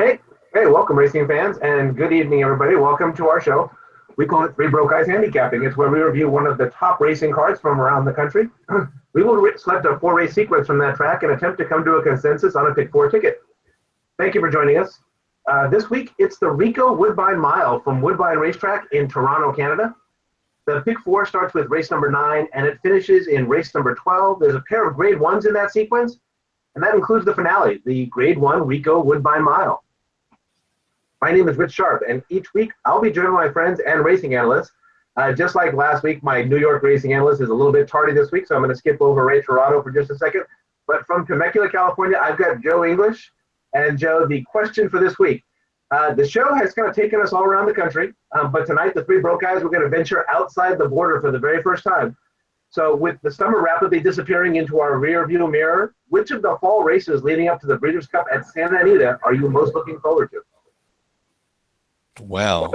Hey, hey, welcome racing fans, and good evening, everybody. Welcome to our show. We call it Three Broke Guys Handicapping. It's where we review one of the top racing cars from around the country. We will select a four-race sequence from that track and attempt to come to a consensus on a pick four ticket. Thank you for joining us. This week, it's the Rico Woodbine Mile from Woodbine Racetrack in Toronto, Canada. The pick four starts with race number 9, and it finishes in race number 12. There's a pair of grade 1s in that sequence, and that includes the finale, the grade 1 Rico Woodbine Mile. My name is Rich Sharp, and each week I'll be joined by my friends and racing analysts. Just like last week, my New York racing analyst is a little bit tardy this week, so I'm going to skip over Ray Toronto for just a second. But from Temecula, California, I've got Joe English. And Joe, the question for this week. The show has kind of taken us all around the country, but tonight the Three Broke Guys, we're going to venture outside the border for the very first time. So with the summer rapidly disappearing into our rear view mirror, which of the fall races leading up to the Breeders' Cup at Santa Anita are you most looking forward to? Well,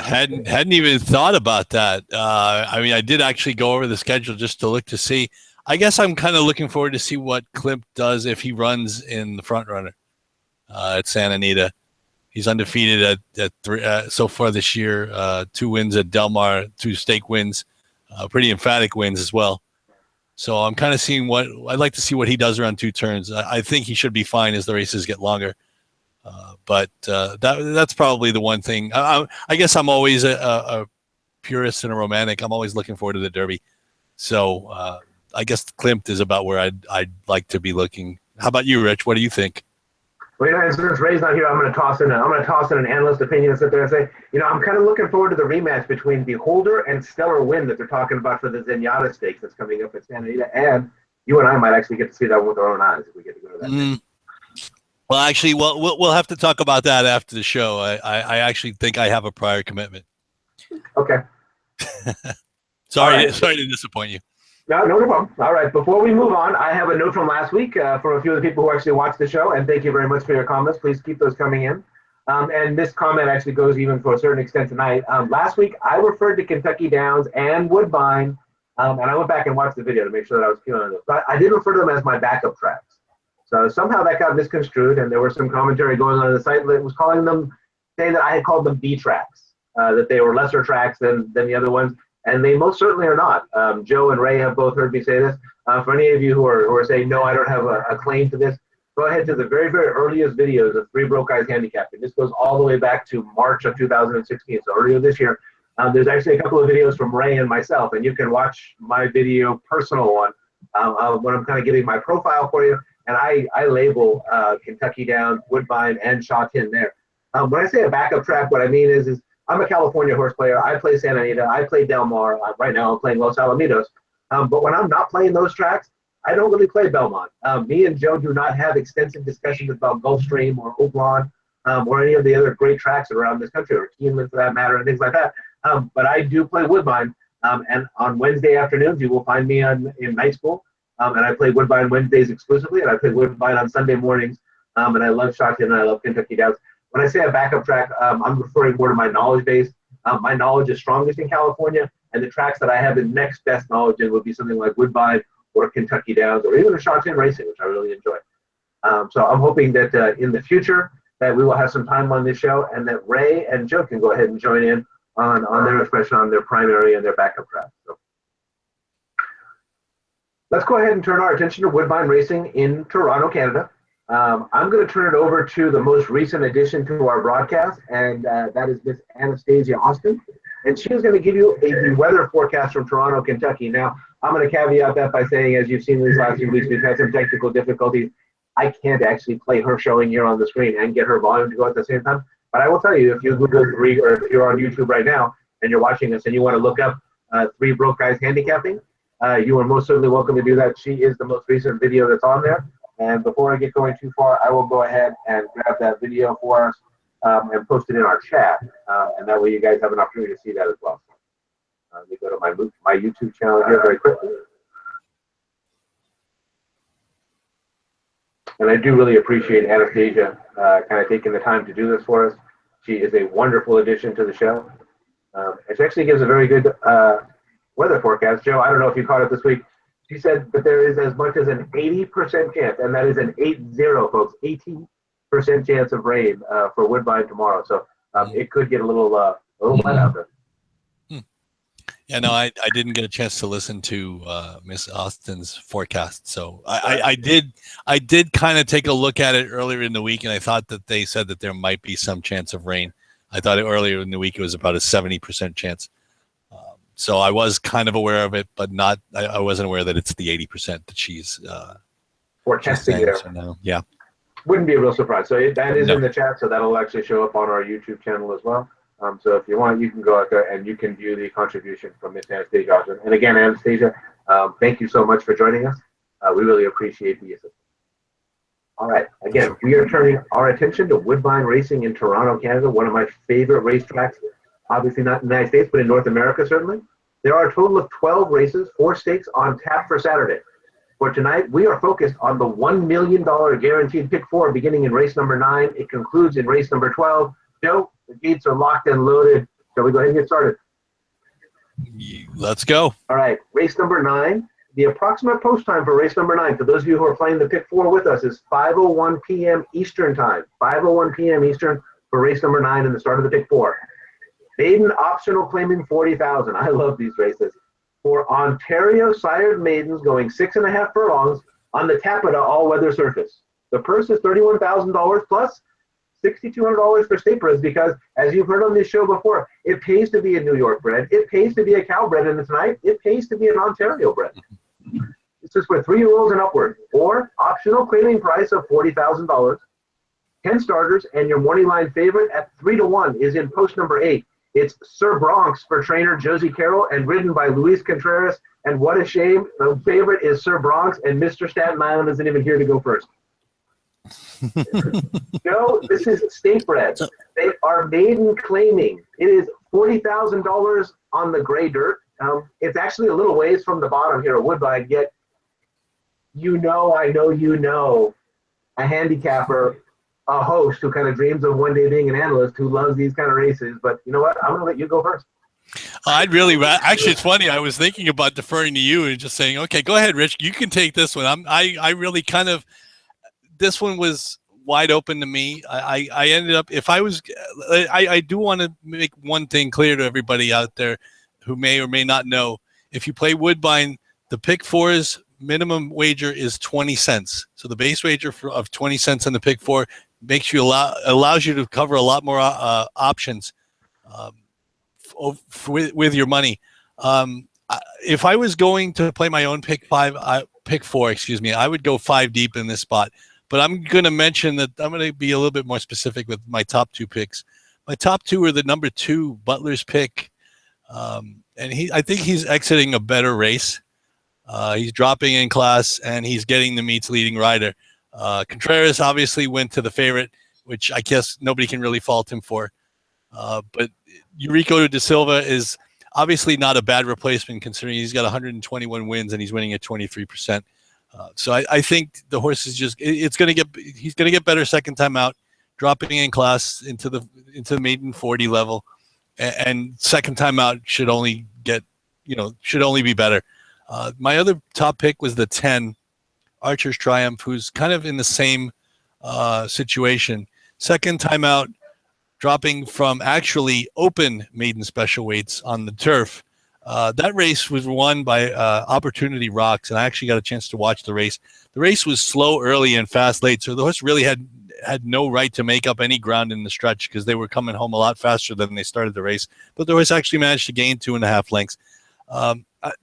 hadn't even thought about that. I mean, I did actually go over the schedule just to look to see. I guess I'm kind of looking forward to see what Klimt does if he runs in the front runner at Santa Anita. He's undefeated at three, so far this year. 2 wins at Del Mar, 2 stake wins, pretty emphatic wins as well. So I'm kind of seeing I'd like to see what he does around 2 turns. I think he should be fine as the races get longer. But that's probably the one thing. I guess I'm always a purist and a romantic. I'm always looking forward to the Derby. So I guess Klimt is about where I'd like to be looking. How about you, Rich? What do you think? Well, since Ray's not here, I'm going to toss in an analyst opinion and sit there and say, I'm kind of looking forward to the rematch between Beholder and Stellar Wind that they're talking about for the Zenyatta Stakes that's coming up at Santa Anita, and you and I might actually get to see that one with our own eyes if we get to go to that. Well, actually, we'll have to talk about that after the show. I actually think I have a prior commitment. Okay. Sorry to disappoint you. No problem. All right. Before we move on, I have a note from last week from a few of the people who actually watched the show, and thank you very much for your comments. Please keep those coming in. And this comment actually goes even for a certain extent tonight. Last week, I referred to Kentucky Downs and Woodbine, and I went back and watched the video to make sure that I was clear on those. But I did refer to them as my backup tracks. So somehow that got misconstrued, and there was some commentary going on the site that was saying that I had called them B tracks, that they were lesser tracks than the other ones. And they most certainly are not. Joe and Ray have both heard me say this. For any of you who are saying, no, I don't have a claim to this, go ahead to the very, very earliest videos of Three Broke Guys Handicapping. This goes all the way back to March of 2016, so earlier this year. There's actually a couple of videos from Ray and myself, and you can watch my video, personal one, when I'm kind of giving my profile for you. And I label Kentucky Downs, Woodbine, and Shaw Tin there. When I say a backup track, what I mean is I'm a California horse player. I play Santa Anita. I play Del Mar. Right now I'm playing Los Alamitos. But when I'm not playing those tracks, I don't really play Belmont. Me and Joe do not have extensive discussions about Gulfstream or Oaklawn or any of the other great tracks around this country, or Keeneland for that matter, and things like that. But I do play Woodbine. And on Wednesday afternoons, you will find me in night school. And I play Woodbine Wednesdays exclusively, and I play Woodbine on Sunday mornings. And I love Shaw Tin and I love Kentucky Downs. When I say a backup track, I'm referring more to my knowledge base. My knowledge is strongest in California, and the tracks that I have the next best knowledge in would be something like Woodbine or Kentucky Downs or even a Shaw Tin Racing, which I really enjoy. So I'm hoping that in the future that we will have some time on this show and that Ray and Joe can go ahead and join in on their expression on their primary and their backup tracks. So let's go ahead and turn our attention to Woodbine Racing in Toronto, Canada. I'm going to turn it over to the most recent addition to our broadcast, and that is Miss Anastasia Austin. And she is going to give you a weather forecast from Toronto, Kentucky. Now, I'm going to caveat that by saying, as you've seen these last few weeks, we've had some technical difficulties. I can't actually play her showing here on the screen and get her volume to go at the same time. But I will tell you, if you Google or if you're on YouTube right now and you're watching us and you want to look up Three Broke Guys Handicapping, you are most certainly welcome to do that. She is the most recent video that's on there. And before I get going too far, I will go ahead and grab that video for us and post it in our chat. And that way you guys have an opportunity to see that as well. Let me go to my YouTube channel here very quickly. And I do really appreciate Anastasia kind of taking the time to do this for us. She is a wonderful addition to the show. It actually gives a very good weather forecast. Joe, I don't know if you caught it this week. She said that there is as much as an 80% chance, and that is an 80, folks, 80% chance of rain for Woodbine tomorrow. So it could get a little wet out there. Yeah, no, I didn't get a chance to listen to Miss Austin's forecast, so I did kind of take a look at it earlier in the week, and I thought that they said that there might be some chance of rain. I thought earlier in the week it was about a 70% chance. So I was kind of aware of it, but not. I wasn't aware that it's the 80% that she's testing there. So no, yeah, wouldn't be a real surprise. So that is in the chat, so that'll actually show up on our YouTube channel as well. So if you want, you can go out there and you can view the contribution from Miss Anastasia Osmond. And again, Anastasia, thank you so much for joining us. We really appreciate the assistance. All right, again, we are turning our attention to Woodbine Racing in Toronto, Canada, one of my favorite racetracks, obviously not in the United States, but in North America, certainly. There are a total of 12 races, 4 stakes on tap for Saturday. For tonight, we are focused on the $1 million guaranteed pick 4 beginning in race number 9. It concludes in race number 12. Joe, the gates are locked and loaded. Shall we go ahead and get started? Let's go. All right, race number 9. The approximate post time for race number 9, for those of you who are playing the pick 4 with us, is 5:01 p.m. Eastern time. 5:01 p.m. Eastern for race number 9 and the start of the pick 4. Maiden optional claiming 40,000. I love these races. For Ontario sired maidens going 6.5 furlongs on the Tapeta all-weather surface. The purse is $31,000 plus $6,200 for state breds because, as you've heard on this show before, it pays to be a New York bred, it pays to be a Cal bred, and tonight it pays to be an Ontario bred. This is for 3-year-olds and upward. Or optional claiming price of $40,000. 10 starters, and your morning line favorite at 3-1 is in post number 8. It's Sir Bronx for trainer Josie Carroll and ridden by Luis Contreras. And what a shame, the favorite is Sir Bronx, and Mr. Staten Island isn't even here to go first. No, this is state bred. They are maiden claiming. It is $40,000 on the gray dirt. It's actually a little ways from the bottom here at Woodbine, yet I know a handicapper, a host who kind of dreams of one day being an analyst who loves these kind of races. But you know what? I'm going to let you go first. Actually, it's funny. I was thinking about deferring to you and just saying, okay, go ahead, Rich. You can take this one. I really kind of, this one was wide open to me. I ended up, I do want to make one thing clear to everybody out there who may or may not know. If you play Woodbine, the pick 4's minimum wager is 20 cents. So the base wager of 20 cents on the pick 4 makes you allows you to cover a lot more options with your money. If I was going to play my own pick 4, I would go 5 deep in this spot. But I'm going to mention that I'm going to be a little bit more specific with my top 2 picks. My top 2 are the number 2 Butler's pick, and I think he's exiting a better race. He's dropping in class, and he's getting the meets leading rider. Contreras obviously went to the favorite, which I guess nobody can really fault him for. But Eurico da Silva is obviously not a bad replacement considering he's got 121 wins and he's winning at 23%. So I think the horse is he's going to get better second time out, dropping in class into the maiden 40 level, and second time out should only be better. My other top pick was the 10 Archer's Triumph, who's kind of in the same situation. Second time out, dropping from actually open maiden special weights on the turf. That race was won by Opportunity Rocks, and I actually got a chance to watch the race. The race was slow early and fast late, so the horse really had no right to make up any ground in the stretch because they were coming home a lot faster than they started the race. But the horse actually managed to gain 2.5 lengths.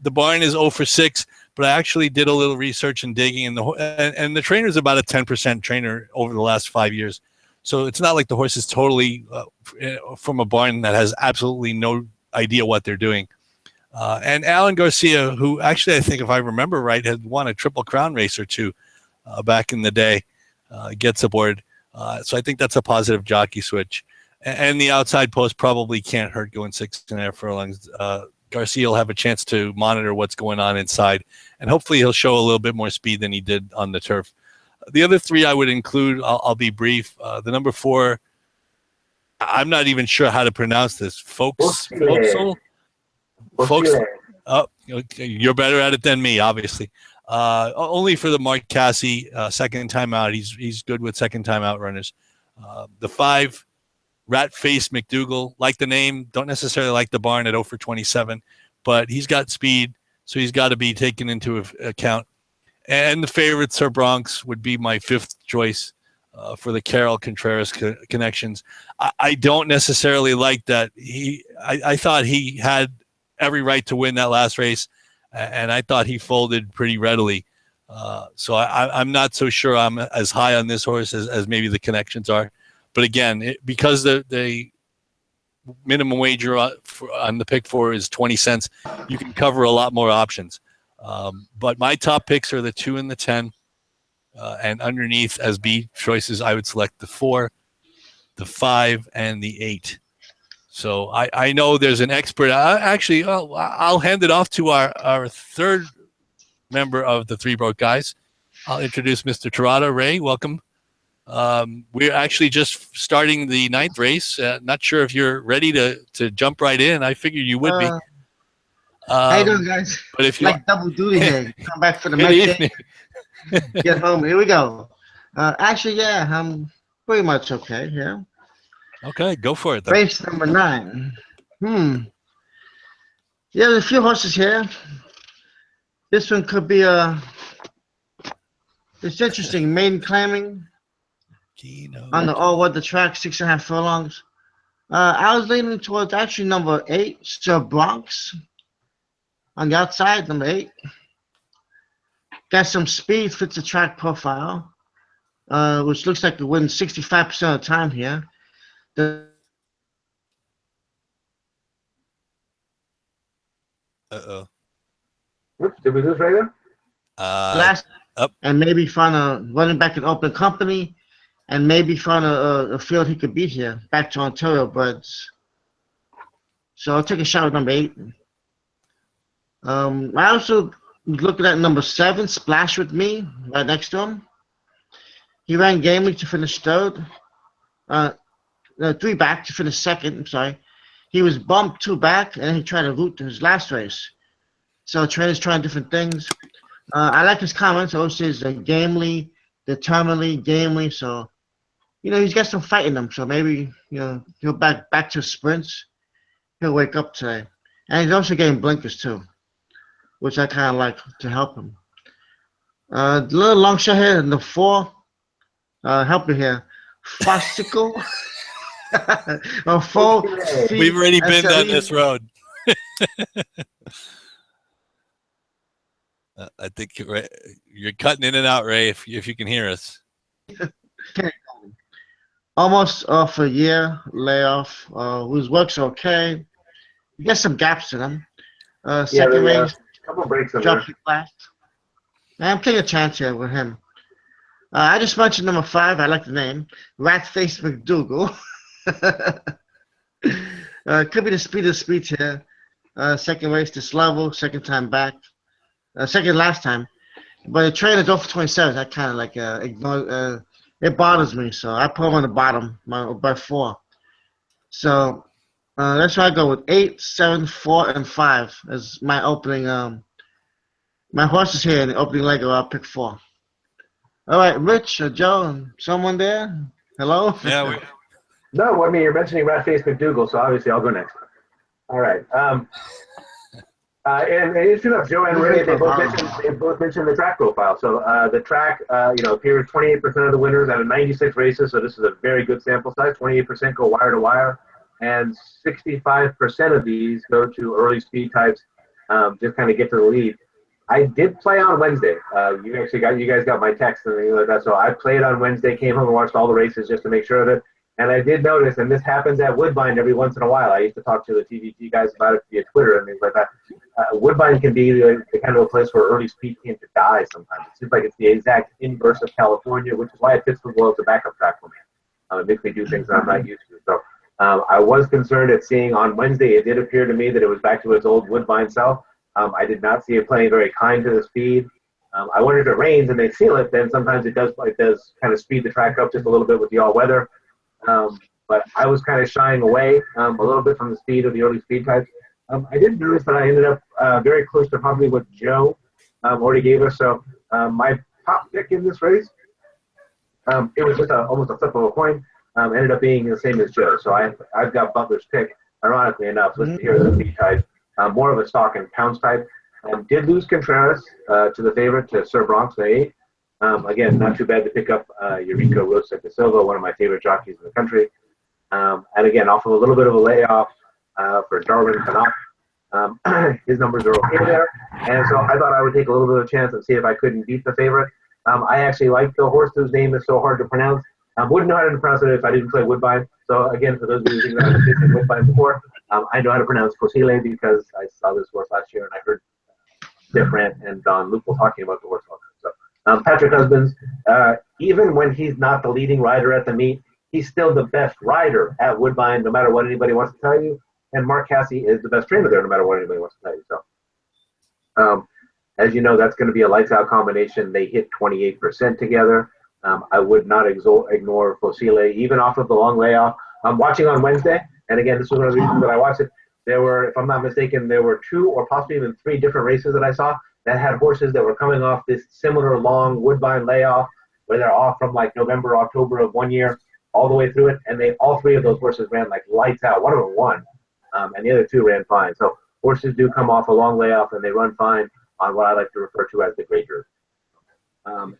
The barn is 0 for 6, but I actually did a little research and digging, and the trainer is about a 10% trainer over the last 5 years. So it's not like the horse is totally from a barn that has absolutely no idea what they're doing. And Alan Garcia, who actually I think, if I remember right, had won a Triple Crown race or 2 back in the day, gets aboard. So I think that's a positive jockey switch. And the outside post probably can't hurt going 6.5 furlongs. Garcia will have a chance to monitor what's going on inside, and hopefully he'll show a little bit more speed than he did on the turf. The other 3 I would include, I'll be brief. The number 4, I'm not even sure how to pronounce this. Folksel? Oh, you're better at it than me, obviously. Only for the Mark Cassie second time out. He's good with second time out runners. The 5, Rat Face McDougal, like the name, don't necessarily like the barn at 0 for 27, but he's got speed, so he's got to be taken into account. And the favorite, Sir Bronx, would be my 5th choice for the Carroll Contreras connections. I don't necessarily like that. I thought he had every right to win that last race, and I thought he folded pretty readily. So I'm not so sure I'm as high on this horse as maybe the connections are. But again, because the minimum wager on the pick 4 is 20 cents, you can cover a lot more options. But my top picks are the 2 and the 10. And underneath as B choices, I would select the 4, the 5, and the 8. So I know there's an expert. I'll hand it off to our third member of the Three Broke Guys. I'll introduce Mr. Tirada. Ray, welcome. We're actually just starting the 9th race. Not sure if you're ready to jump right in. I figured you would be. How you doing, guys? But if you like double duty here, come back for the good match evening. get home. Here we go. Actually, yeah, I'm pretty much okay. Yeah. Okay, go for it. Then. Race number 9. Yeah, there's a few horses here. This one could be it's interesting. Maiden claiming on the all-weather track, 6.5 furlongs. I was leaning towards actually number 8, Sir Bronx. On the outside, number 8. Got some speed, fits the track profile, which looks like it wins 65% of the time here. Uh-oh. Oops, did we lose right there? Last and maybe find a running back in open company, and maybe find a field he could beat here. Back to Ontario Birds. So I'll take a shot with number 8. I also looking at number 7, Splash With Me, right next to him. He ran gamely to finish 3rd. 3 back to finish 2nd. I'm sorry. He was bumped 2 back, and then he tried to root to his last race. So trainers trying different things. I like his comments. Also says gamely, determinedly, gamely. So, he's got some fight in him. So maybe, he'll back to sprints. He'll wake up today. And he's also getting blinkers too, which I kind of like to help him. A little long shot here in the 4. Help me here. Fossicle. We've already been down this road. I think you're cutting in and out, Ray, if you can hear us. Almost off a year layoff, whose work's okay. You got some gaps in them. Second race, couple breaks in dropped there. last. I'm taking a chance here with him. I just mentioned number 5. I like the name. Rat Face McDougal. Could be the speed of speech here. Second race, this level. Second time back. Second last time. But the trainer's over 27. That kind of like ignore. It bothers me. So I put him on the bottom by 4. So that's why I go with 8, 7, 4, and 5 as my opening. My horse is here in the opening leg. I'll pick 4. All right, Rich or Joe, someone there? Hello? Yeah. No, I mean, you're mentioning Rat Face McDougal, so obviously I'll go next. All right. And interesting enough, Joe and Ray, they both mentioned the track profile. So the track, appears 28% of the winners out of 96 races. So this is a very good sample size. 28% go wire to wire, and 65% of these go to early speed types. Just kind of get to the lead. I did play on Wednesday. You guys got my text and things like that. So I played on Wednesday, came home and watched all the races just to make sure of it. And I did notice, and this happens at Woodbine every once in a while. I used to talk to the TVT guys about it via Twitter and things like that. Woodbine can be the kind of a place where early speed came to die sometimes. It seems like it's the exact inverse of California, which is why it fits the well as a backup track for me. It makes me do things that I'm not used to. So I was concerned at seeing on Wednesday. It did appear to me that it was back to its old Woodbine self. I did not see it playing very kind to the speed. I wonder if it rains and they seal it, then sometimes it does kind of speed the track up just a little bit with the all-weather. But I was kind of shying away a little bit from the speed of the early speed types. I did notice that I ended up very close to probably what Joe already gave us. So my top pick in this race, it was just almost a flip of a coin. Ended up being the same as Joe. So I've got Butler's pick. Ironically enough, listed here as a B type, more of a stock and pounds type. Did lose Contreras to the favorite, to Sir Bronx at 8. Again, not too bad to pick up Eureka Rosa da Silva, one of my favorite jockeys in the country. And again, off of a little bit of a layoff for Darwin Panop. His numbers are okay there. And so I thought I would take a little bit of a chance and see if I couldn't beat the favorite. I actually like the horse whose name is so hard to pronounce. Wouldn't know how to pronounce it if I didn't play Woodbine. So again, for those of you who think I've been Woodbine before, I know how to pronounce Fosile because I saw this horse last year and I heard Jeff Rant and Don Lupo talking about the horse all the time. So Patrick Husbands, even when he's not the leading rider at the meet, he's still the best rider at Woodbine, no matter what anybody wants to tell you. And Mark Casse is the best trainer there, no matter what anybody wants to tell you. So, as you know, that's going to be a lights-out combination. They hit 28% together. I would not ignore Fosile, even off of the long layoff. I'm watching on Wednesday, and again, this was one of the reasons that I watched it. There were, if I'm not mistaken, there were 2 or possibly even 3 different races that I saw that had horses that were coming off this similar long Woodbine layoff, where they're off from like November, October of one year, all the way through it, and all 3 of those horses ran like lights out. One of them won, and the other 2 ran fine. So horses do come off a long layoff, and they run fine on what I like to refer to as the great dirt.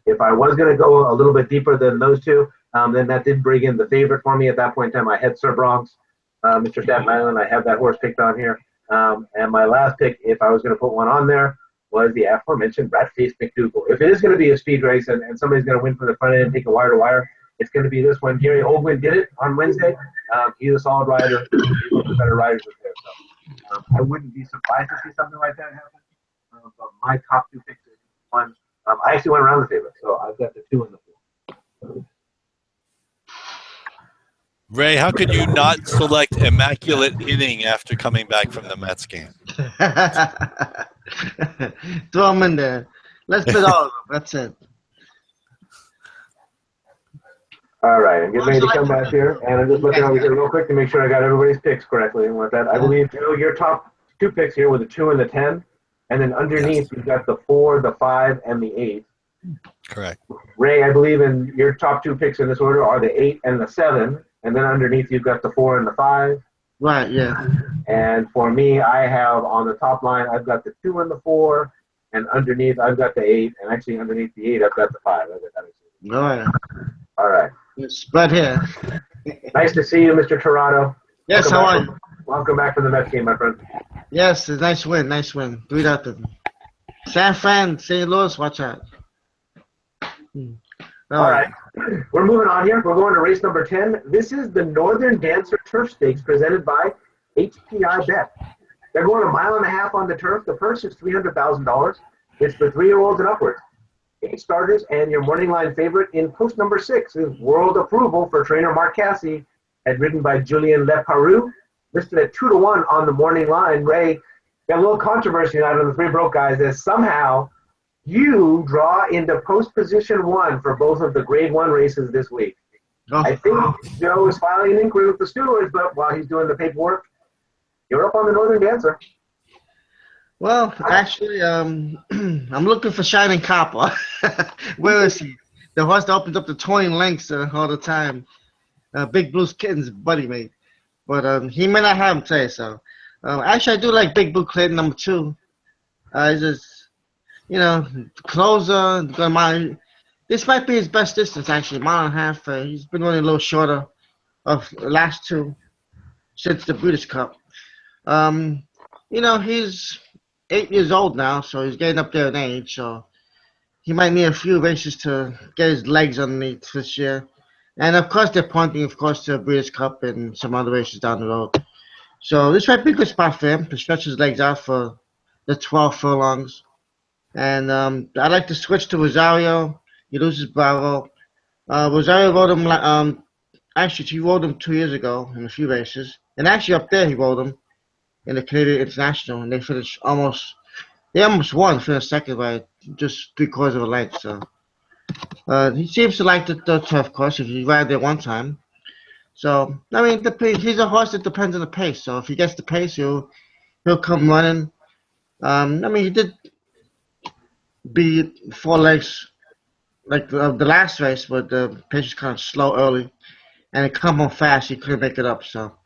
If I was going to go a little bit deeper than those 2, then that did bring in the favorite for me. At that point in time, I had Sir Bronx, Mr. Staten Island. I have that horse picked on here. And my last pick, if I was going to put one on there, was the aforementioned Rat-Faced McDougal. If it is going to be a speed race and somebody's going to win from the front end and take a wire-to-wire, it's going to be this one. Gary Oldwin did it on Wednesday. He's a solid rider. He's one of the better riders there. So I wouldn't be surprised to see something like that happen. But my top 2 picks is one. I actually went around the favorite, so I've got the 2 and the 4. Ray, how could you not select Immaculate Inning after coming back from the Mets game? Throw them in there. Let's put all of them. That's it. All right, I'm getting ready to come back here, and I'm just looking over here real quick to make sure I got everybody's picks correctly and what that. I believe, Joe, your top 2 picks here were the 2 and the 10. And then underneath, you've got the 4, the 5, and the 8. Correct. Ray, I believe in your top 2 picks in this order are the 8 and the 7. And then underneath, you've got the 4 and the 5. Right, yeah. And for me, I have on the top line, I've got the 2 and the 4. And underneath, I've got the 8. And actually, underneath the 8, I've got the 5. All right. All right. Spread here. Nice to see you, Mr. Torado. Yes, how are you? Welcome back from the Mets game, my friend. Yes, a nice win. 3-0. San Fran, St. Louis, watch out. All right. We're moving on here. We're going to race number 10. This is the Northern Dancer Turf Stakes presented by HPI Bet. They're going 1.5 miles on the turf. The purse is $300,000. It's for 3-year-olds and upwards. 8 starters, and your morning line favorite in post number 6 is World Approval for trainer Mark Casse, and ridden by Julien Leparoux, listed at 2-1 on the morning line. Ray, got a little controversy out of the 3 broke guys as somehow you draw into post position 1 for both of the grade 1 races this week. Oh. I think Joe is filing an inquiry with the stewards, but while he's doing the paperwork, you're up on the Northern Dancer. Well, actually, I'm looking for Shining Copper. Where is he? The horse that opens up the 20 lengths all the time. Big Blue's Kitten's buddy mate. But he may not have him today, so. Actually, I do like Big Blue Clinton, number 2. He's just, closer. This might be his best distance, actually, 1.5 miles. He's been running a little shorter of the last 2 since the British Cup. He's 8 years old now, so he's getting up there in age. So he might need a few races to get his legs underneath this year. And, of course, they're pointing, to the British Cup and some other races down the road. So this might be a good spot for him to stretch his legs out for the 12 furlongs. And I'd like to switch to Rosario. He loses Bravo. Rosario rode him, actually, he rode him 2 years ago in a few races. And actually up there he rode him in the Canadian International. And they almost won, finished second by just 3/4 of a length. So he seems to like the turf course if he ride there one time. So, I mean, he's a horse that depends on the pace. So if he gets the pace, he'll come running. He did be 4 legs like the last race, but the pace was kind of slow early, and it come on fast. He couldn't make it up. So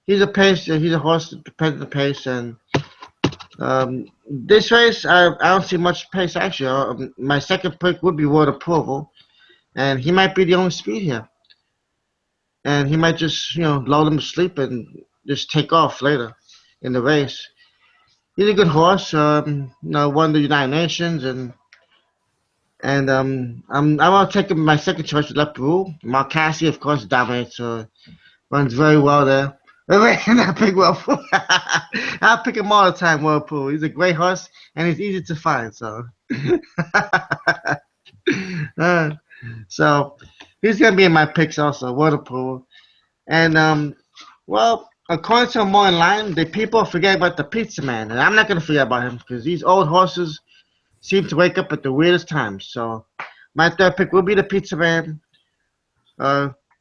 he's a pace. He's a horse that depends on the pace. And this race, I don't see much pace actually. My second pick would be Word Approval, and he might be the only speed here. And he might just lull them to sleep and just take off later in the race. He's a good horse. Won the United Nations and I'm gonna take him my second choice with Left Rule. Mark Cassie, of course, dominates. Runs very well there. Not pick Whirlpool. I pick him all the time, Whirlpool. He's a great horse and he's easy to find. So, so he's gonna be in my picks also, Whirlpool. And well, according to more in line, the people forget about the Pizza Man, and I'm not gonna forget about him because these old horses seem to wake up at the weirdest times. So my third pick will be the Pizza Man.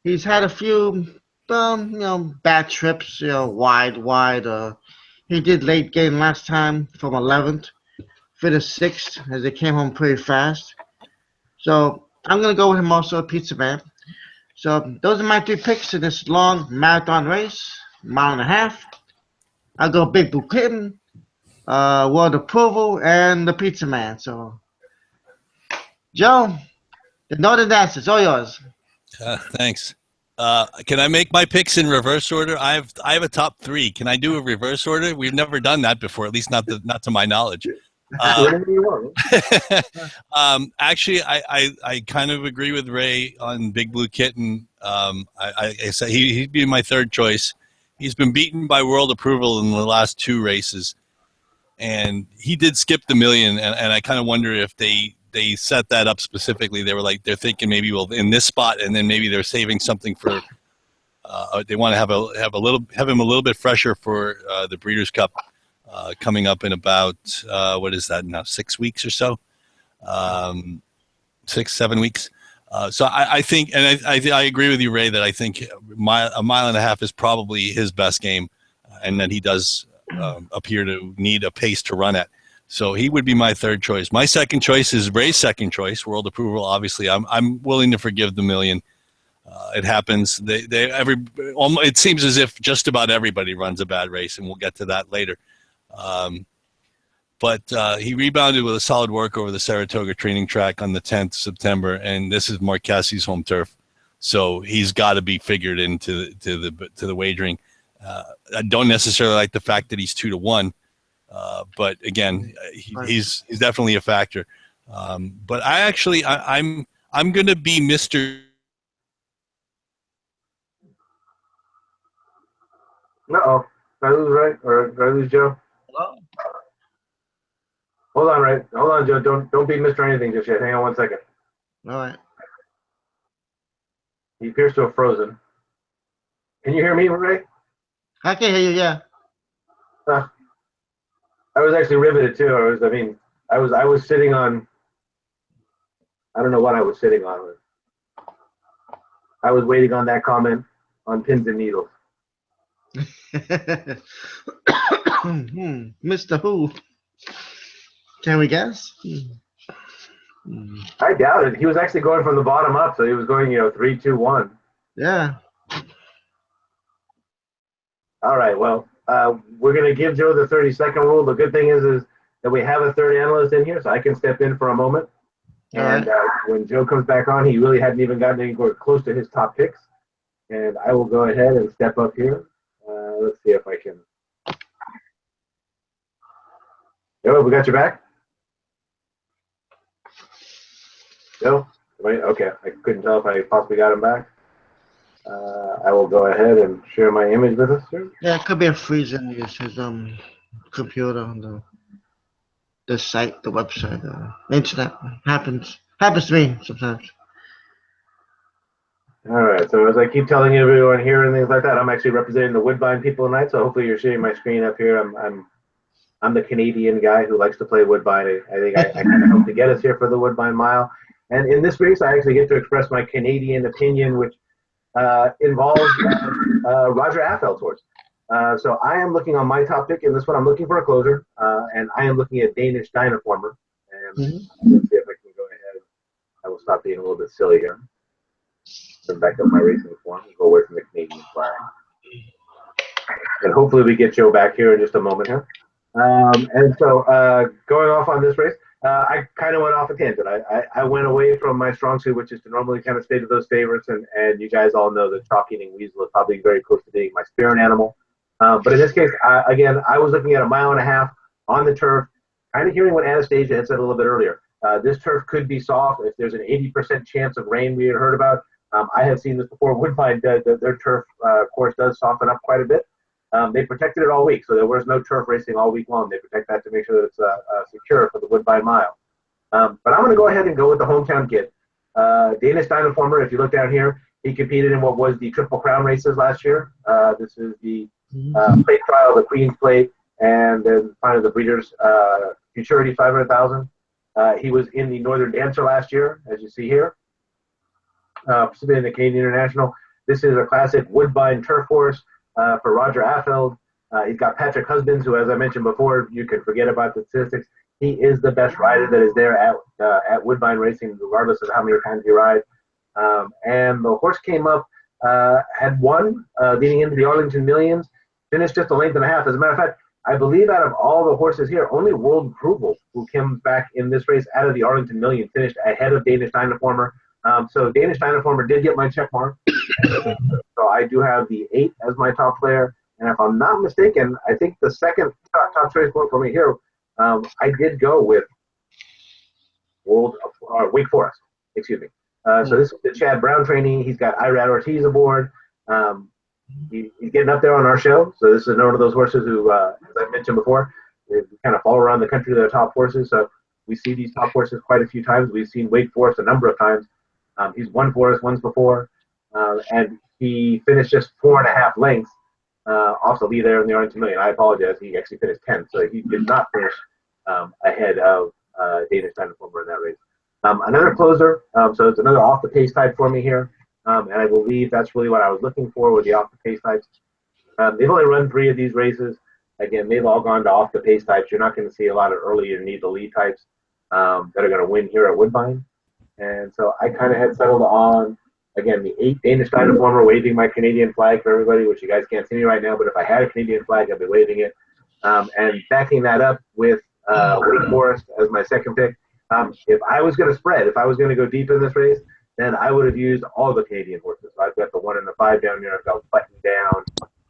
He's had a few, bad trips, wide. He did late game last time from 11th, finished 6th as they came home pretty fast. So I'm going to go with him also, Pizza Man. So those are my 3 picks in this long marathon race, 1.5 miles. I'll go Big Blue Kitten, World Approval, and the Pizza Man. So, Joe, the Northern Dancers, all yours. Thanks. Can I make my picks in reverse order? I have a top 3. Can I do a reverse order? We've never done that before, at least not to my knknowledge. Actually, I kind of agree with Ray on Big Blue Kitten. I said he'd be my third choice. He's been beaten by World Approval in the last 2 races, and he did skip the million. And I kind of wonder if they set that up specifically. They're thinking maybe in this spot, and then maybe they're saving something for. They want to have him a little bit fresher for the Breeders' Cup. Coming up in about what is that now? 6 weeks or so, 6-7 weeks. So I think, and I agree with you, Ray, that I think a 1.5 miles is probably his best game, and that he does appear to need a pace to run at. So he would be my third choice. My second choice is Ray's second choice, World Approval. Obviously, I'm willing to forgive the million. It happens. It seems as if just about everybody runs a bad race, and we'll get to that later. But he rebounded with a solid work over the Saratoga training track on the 10th September, and this is Mark Cassie's home turf, so he's got to be figured into the wagering. I don't necessarily like the fact that he's 2-1, but again, he's definitely a factor. But I'm going to be Mr. Uh-oh. Did I lose Ray or did I lose Joe? Hello? Hold on, Ray. Hold on, Joe. Don't be Mr. Anything just yet. Hang on 1 second. All right. He appears to have frozen. Can you hear me, Ray? I can hear you, yeah. I was actually riveted too. I was sitting on. I don't know what I was sitting on. I was waiting on that comment on pins and needles. Mr. Who? Can we guess? I doubt it. He was actually going from the bottom up, so he was going, 3, 2, 1. Yeah. All right. Well, we're going to give Joe the 30-second rule. The good thing is that we have a third analyst in here, so I can step in for a moment. And when Joe comes back on, he really hadn't even gotten anywhere close to his top picks. And I will go ahead and step up here. Let's see if I can. Joe, we got your back? Joe? Okay, I couldn't tell if I possibly got him back. I will go ahead and share my image with us here. Yeah, it could be a freeze in his computer on the site, the website, internet. Happens to me sometimes. All right, so as I keep telling everyone here and things like that, I'm actually representing the Woodbine people tonight, so hopefully you're seeing my screen up here. I'm the Canadian guy who likes to play Woodbine. I think I kind of helped to get us here for the Woodbine Mile. And in this race, I actually get to express my Canadian opinion, which involves Roger Affeld's horse. So I am looking on my top pick in this one. I'm looking for a closer, and I am looking at Danish Dynaformer. let's see if I can go ahead. I will stop being a little bit silly here. Turn back up my racing form and go away from the Canadian flag. And hopefully we get Joe back here in just a moment here. And so going off on this race, I kind of went off a tangent. I went away from my strong suit, which is to normally kind of stay to those favorites. And you guys all know that Chalk Eating Weasel is probably very close to being my spirit animal. But in this case, again, I was looking at a 1.5 miles on the turf, kind of hearing what Anastasia had said a little bit earlier. This turf could be soft if there's an 80% chance of rain we had heard about. I have seen this before. Woodbine, their turf course does soften up quite a bit. They protected it all week, so there was no turf racing all week long. They protect that to make sure that it's secure for the Woodbine Mile. But I'm going to go ahead and go with the hometown kid. Danish Dynaformer, if you look down here, he competed in what was the Triple Crown races last year. This is the plate trial, the Queen's Plate, and then finally the Breeders' Futurity 500,000. He was in the Northern Dancer last year, as you see here. Participated in the Canadian International. This is a classic Woodbine turf horse for Roger Affeld. He's got Patrick Husbands, who, as I mentioned before, you can forget about the statistics. He is the best rider that is there at Woodbine Racing, regardless of how many times he rides. And the horse came up, had won leading into the Arlington Millions, finished just a length and a half. As a matter of fact, I believe out of all the horses here, only World Approval, who came back in this race out of the Arlington Million, finished ahead of Danish Dynaformer. So Danish Dynaformer did get my check mark. So I do have the 8 as my top player. And if I'm not mistaken, I think the second top choice for me here, I did go with Wake Forest, excuse me. So this is the Chad Brown trainee. He's got Irad Ortiz aboard. He's getting up there on our show. So this is one of those horses who, as I mentioned before, they kind of fall around the country. They're top horses. So we see these top horses quite a few times. We've seen Wake Forest a number of times. He's won for us once before. And he finished just 4.5 lengths off the lead there in the Arlington Million. I apologize. He actually finished 10th. So he did not finish ahead of Danish Dynaformer in that race. Another closer. So it's another off the pace type for me here. And I believe that's really what I was looking for with the off the pace types. They've only run 3 of these races. Again, they've all gone to off the pace types. You're not going to see a lot of early or need the lead types that are going to win here at Woodbine. And so I kind of had settled on, again, the 8 Danish Dynaformer, waving my Canadian flag for everybody, which you guys can't see me right now, but if I had a Canadian flag, I'd be waving it. And backing that up with Wake Forest as my second pick. If I was going to spread, if I was going to go deep in this race, then I would have used all the Canadian horses. So I've got the 1 and the 5 down here. I've got Button Down.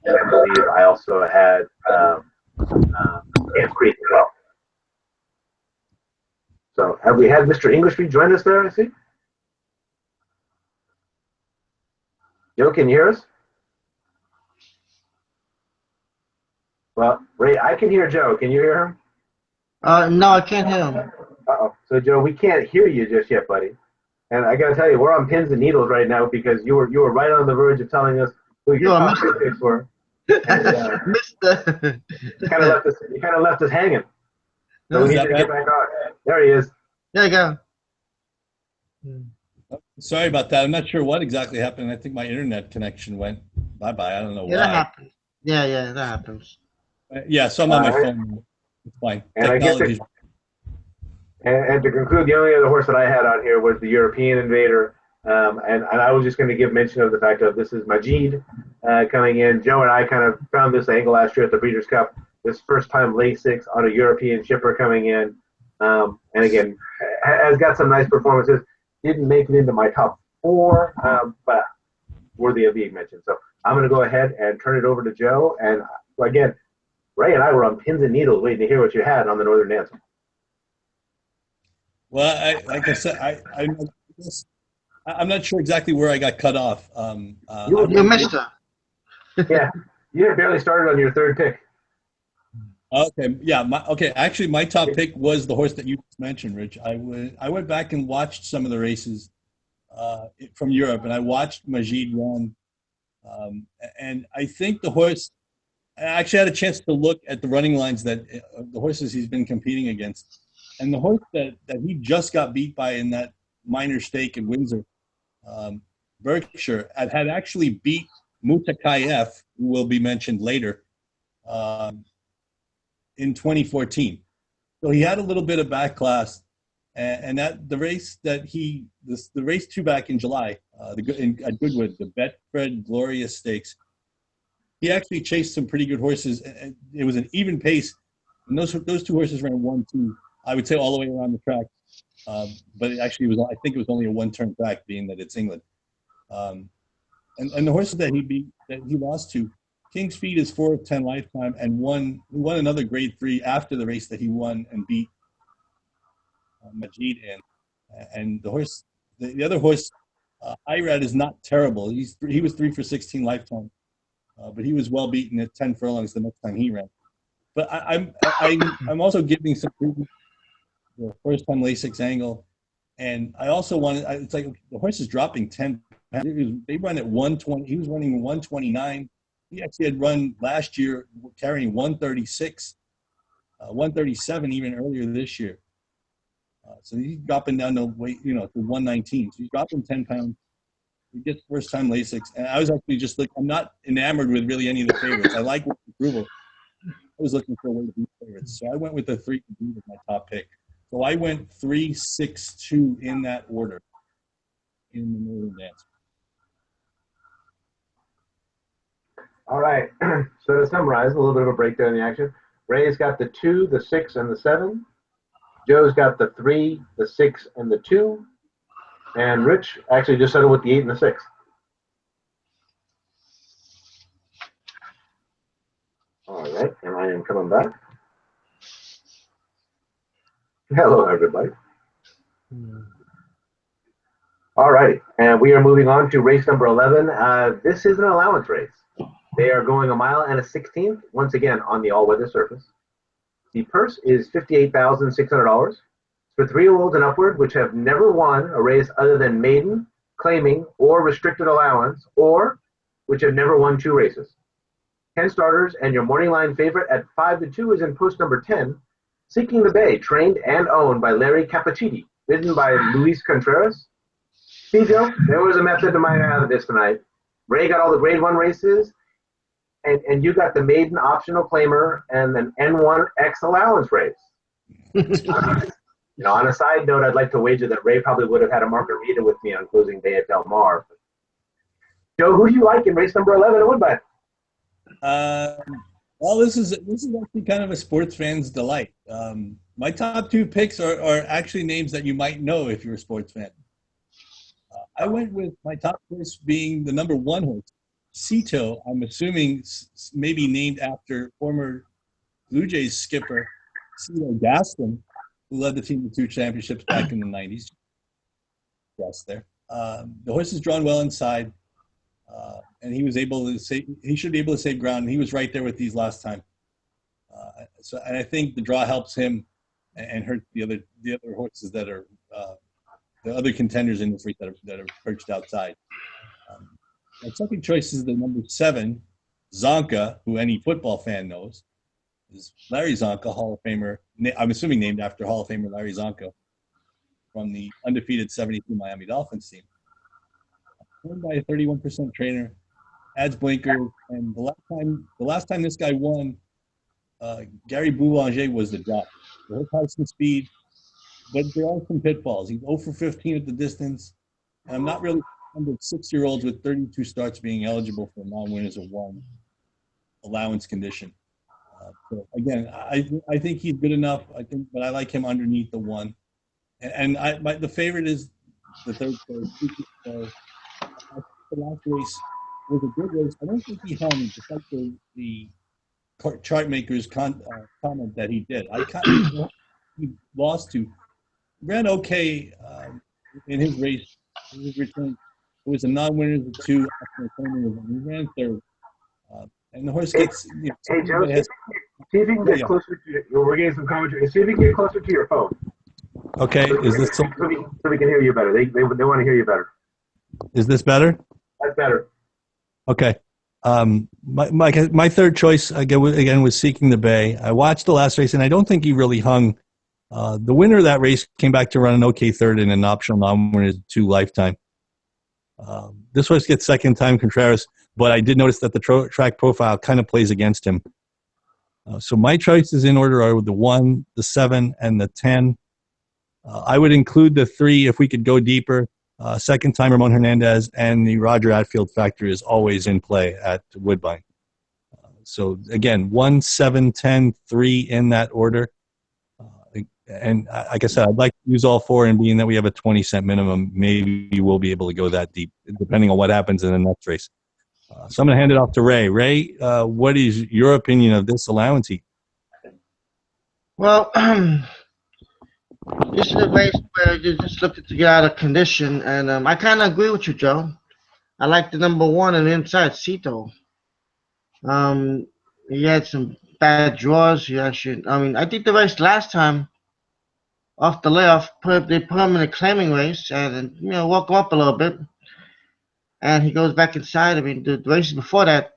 And I believe I also had Camp Creek as well. So have we had Mr. Englishby join us there, I see? Joe, can you hear us? Well, Ray, I can hear Joe. Can you hear him? No, I can't hear him. Uh-oh. So, Joe, we can't hear you just yet, buddy. And I got to tell you, we're on pins and needles right now because you were right on the verge of telling us who your top picks were. And, Mister. you kind of left us hanging. So we need to get back on. There he is. There you go. Sorry about that. I'm not sure what exactly happened. I think my internet connection went bye-bye. I don't know why. That happens. Yeah, that happens. Yeah, so I'm on my phone. It's fine. And Technology. And to conclude, the only other horse that I had on here was the European Invader. And I was just going to give mention of the fact of this is Majid coming in. Joe and I kind of found this angle last year at the Breeders' Cup. This first time late 6 on a European shipper coming in. And again, has got some nice performances. Didn't make it into my top 4, but worthy of being mentioned. So I'm going to go ahead and turn it over to Joe. And again, Ray and I were on pins and needles waiting to hear what you had on the Northern Dancer. Well, like I said, I'm not sure exactly where I got cut off. You missed her. Yeah, you had barely started on your 3rd pick. Okay, yeah. Actually, my top pick was the horse that you just mentioned, Rich. I went back and watched some of the races from Europe, and I watched Majid run. And I think the horse. I actually had a chance to look at the running lines that the horses he's been competing against, and the horse that he just got beat by in that minor stake in Windsor, Berkshire, had actually beat Mutakayef, who will be mentioned later, in 2014. So he had a little bit of back class. and that the race that the race 2 back in July, at Goodwood, the Betfred Glorious Stakes, he actually chased some pretty good horses. And it was an even pace, and those 2 horses ran 1-2. I would say all the way around the track, but it actually was. I think it was only a 1-turn track, being that it's England. And the horses that he lost to, King's Speed is 4 of 10 lifetime, and he won another Grade 3 after the race that he won and beat Majid in. And the other horse, Irad, is not terrible. He was 3 for 16 lifetime, but he was well beaten at 10 furlongs the next time he ran. But I'm also giving some the first time Lasix angle, and I also wanted. It's like the horse is dropping 10 pounds. They run at 120. He was running 129. He actually had run last year carrying 136, 137 even earlier this year. So he's dropping down to weight, to 119. So he's dropping 10 pounds. He gets first time Lasix, and I was actually just I'm not enamored with really any of the favorites. I like approval. I was looking for a way to beat favorites, so I went with the 3 to beat as my top pick. So I went 3, 6, 2 in that order in the Northern Dance. All right. So to summarize, a little bit of a breakdown in the action. Ray's got the 2, the 6, and the 7. Joe's got the 3, the 6, and the 2. And Rich actually just settled with the 8 and the 6. All right, and I am coming back. Hello, everybody. All right, and we are moving on to race number 11. This is an allowance race. They are going 1 mile and a 16th, once again on the all-weather surface. The purse is $58,600 for 3-year-olds and upward, which have never won a race other than maiden, claiming, or restricted allowance, or which have never won 2 races. 10 starters, and your morning line favorite at 5 to 2 is in post number 10, Seeking the Bay, trained and owned by Larry Cappuccini, ridden by Luis Contreras. See, Joe, there was a method to my out of this tonight. Ray got all the grade 1 races, and you got the maiden optional claimer and an N1 X allowance race. On a side note, I'd like to wager that Ray probably would have had a margarita with me on closing day at Del Mar. Joe, who do you like in race number 11 at Woodbine? Well, this is actually kind of a sports fan's delight. My top 2 picks are actually names that you might know if you're a sports fan. I went with my top choice being the number 1 horse, Cito. I'm assuming maybe named after former Blue Jays skipper Cito Gaston, who led the team to 2 championships back in the 90s. Yes, there. The horse is drawn well inside. And he was able to he should be able to save ground. And he was right there with these last time. And I think the draw helps him and hurts the other horses that are the other contenders in this race that are perched outside. My second choice is the number 7, Zonka, who any football fan knows, is Larry Zonka, Hall of Famer. I'm assuming named after Hall of Famer Larry Zonka from the undefeated '72 Miami Dolphins team. Owned by a 31% trainer, adds blinkers, and the last time this guy won, Gary Boulanger was the drop. The horse has some speed, but there are some pitfalls. He's 0 for 15 at the distance, and I'm not really fond of 6-year-olds with 32 starts being eligible for non-winners of 1 allowance condition. So again, I think he's good enough. But I like him underneath the 1, and the favorite is the 3rd choice. The last race was a good race. I don't think he hung, despite the chart maker's comment that he did. He lost to. Ran okay in his race. In his return, it was a non-winner of 2. He ran 3rd. And the horse gets. Hey, Joe, see if you can get closer to we're getting some commentary. See if you can get closer to your phone. Okay. Is this so we can hear you better? They want to hear you better. Is this better? That's better. Okay. My third choice again was Seeking the Bay. I watched the last race, and I don't think he really hung. The winner of that race came back to run an okay 3rd and an optional non-winner 2 lifetime. This horse gets second time Contreras, but I did notice that the track profile kind of plays against him. So my choices in order are the 1, the 7, and the 10. I would include the 3 if we could go deeper. Second time Ramon Hernandez and the Roger Atfield factor is always in play at Woodbine. So again, 1, 7, 10, 3 in that order. And like I said, I'd like to use all 4, and being that we have a 20-cent minimum, maybe we'll be able to go that deep, depending on what happens in the next race. So I'm going to hand it off to Ray. Ray, what is your opinion of this allowance heat? Well, this is a race where you just looking to get out of condition, and I kind of agree with you, Joe. I like the number 1 on the inside, Cito. He had some bad draws. I think the race last time, off the layoff, they put him in a claiming race and, woke him up a little bit. And he goes back inside. I mean, the races before that,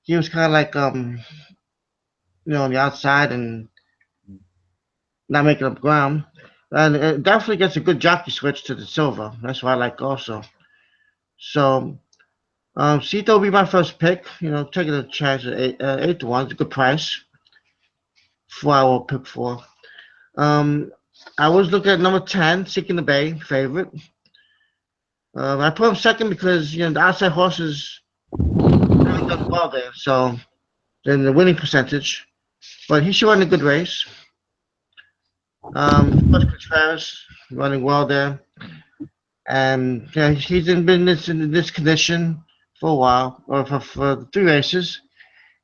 he was kind of like, on the outside and not making up ground. And it definitely gets a good jockey switch to the silver. That's what I like also. So, Cito will be my first pick. Taking a chance at 8 to 1. It's a good price. 4 I will pick 4. I was looking at number 10, Seeking the Bay, favorite. I put him second because, the outside horses really done well there. So, then the winning percentage. But he should run a good race. Contreras running well there. And he's been in this condition for a while, or for 3 races.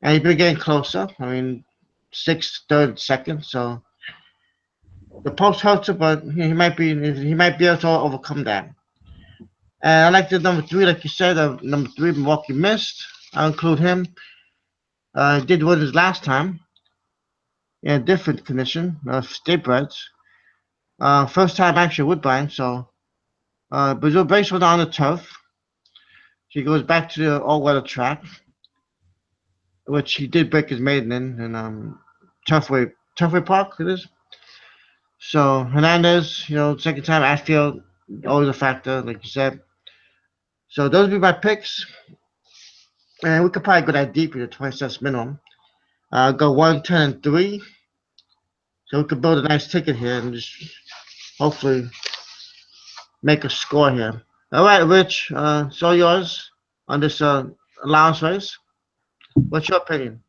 And he's been getting closer. I mean, 6th, 3rd, 2nd. So the post hurts him, but he might be able to overcome that. And I like the number 3, like you said, number 3, Milwaukee Mist. I'll include him. He did win his last time in a different condition, state breds. First time actually Woodbine, so Brazil race was on the turf. He goes back to the all-weather track, which he did break his maiden in Turfway Park, it is. So Hernandez, second time Atfield, always a factor, like you said. So those would be my picks. And we could probably go that deep with the 20 cents minimum. Go 1, 10, and 3. So we could build a nice ticket here and just hopefully make a score here. All right, Rich, it's all yours on this allowance race. What's your opinion?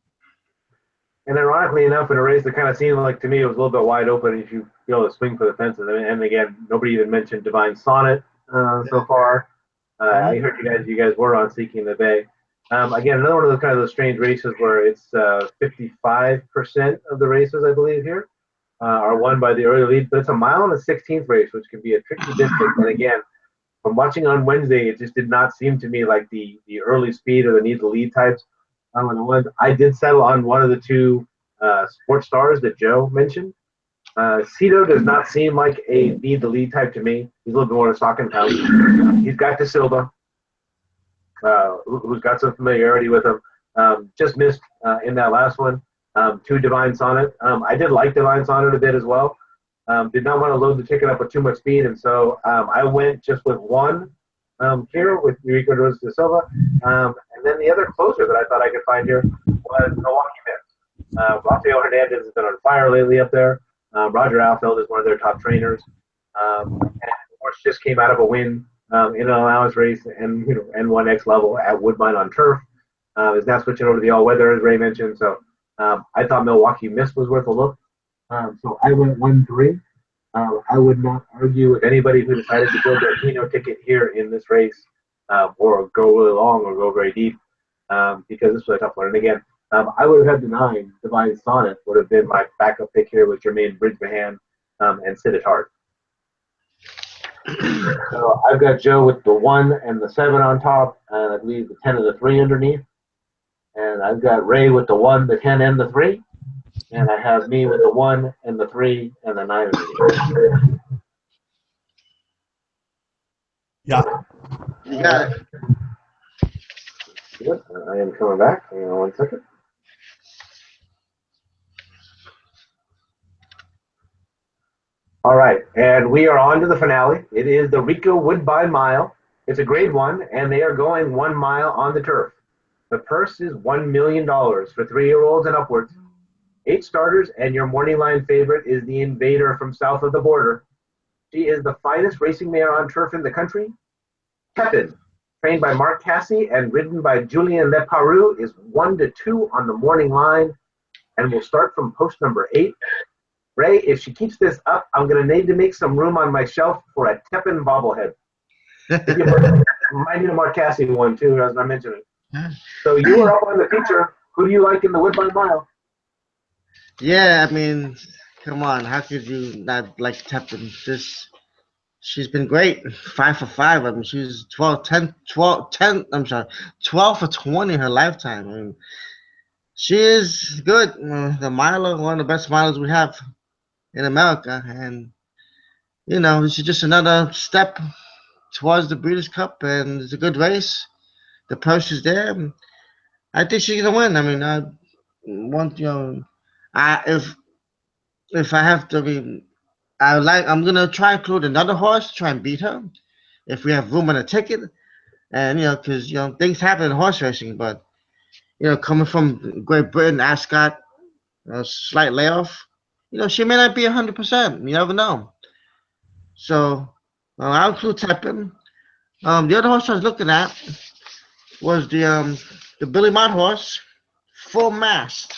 And ironically enough, in a race that kind of seemed like to me it was a little bit wide open if you feel to swing for the fences. And again, nobody even mentioned Divine Sonnet so far. I heard you guys were on Seeking the Bay. Again, another one of those kind of those strange races where it's 55% of the races, I believe, here are won by the early lead. But it's a mile and a 16th race, which can be a tricky distance. And again, from watching on Wednesday, it just did not seem to me like the early speed or the need to lead types. I did settle on one of the 2 sports stars that Joe mentioned. Cito does not seem like a need the lead type to me. He's a little bit more of a stock and pound. He's got De Silva, who's got some familiarity with him. Just missed in that last one. 2 Divine Sonnet. I did like Divine Sonnet a bit as well. Did not want to load the ticket up with too much speed, and so I went just with 1 here with Eurico De Silva. And then the other closer that I thought I could find here was Milwaukee Mist. Rafael Hernandez has been on fire lately up there. Roger Alfeld is one of their top trainers. And of course, just came out of a win in an allowance race and N1X level at Woodbine on turf. Is now switching over to the all-weather, as Ray mentioned. So I thought Milwaukee Mist was worth a look. So I went 1-3. I would not argue with anybody who decided to build their Keno ticket here in this race, or go really long or go very deep, because this was a tough one. And again, I would have had the 9, Divine Sonnet would have been my backup pick here with Jermaine Bridgeman and Sid Hart. So I've got Joe with the 1 and the 7 on top, and I believe the 10 and the 3 underneath. And I've got Ray with the 1, the 10, and the 3. And I have me with the 1 and the 3 and the 9 underneath. Yeah. You got it. Yep, I am coming back. Hang on 1 second. All right, and we are on to the finale. It is the Rico Woodbine Mile. It's a grade 1, and they are going 1 mile on the turf. The purse is $1 million for 3-year-olds and upwards. 8 starters, and your morning line favorite is the Invader from south of the border. She is the finest racing mare on turf in the country. Pepin, trained by Mark Casse and ridden by Julien Leparoux, is 1-2 on the morning line and will start from post number 8. Ray, if she keeps this up, I'm going to need to make some room on my shelf for a Tepin bobblehead. Remind me of Mark Casse one, too, as I mentioned it. So you were up on the feature. Who do you like in the Woodbine Mile? Yeah, I mean, come on. How could you not like Tepin? She's been great. 5 for 5. I mean, she's 12 for 20 in her lifetime. I mean, she is good. The miler, one of the best milers we have in America. And, you know, this is just another step towards the Breeders' Cup, and it's a good race. The purse is there. I think she's gonna win. I mean, if I have to be, I'm gonna try and include another horse, try and beat her, if we have room on a ticket, and because things happen in horse racing, but coming from Great Britain, Ascot, a slight layoff, she may not be 100%. You never know. So I'll include Tepin. The other horse I was looking at was the Billy Mott horse, Full Mast,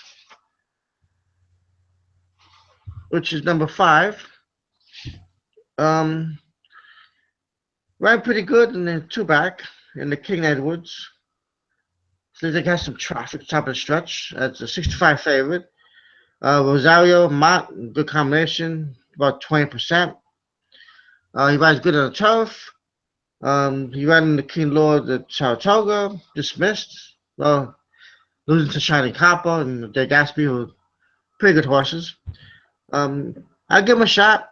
which is number 5. Ran pretty good in the 2-back in the King Edwards. Seems like it has some traffic top of the stretch. That's a 65 favorite. Rosario Mott, good combination, about 20%. He rides good on the turf. He ran in the King Lord at Saratoga, dismissed. Losing to Shining Copper and Jay Gatsby, who are pretty good horses. I'll give him a shot.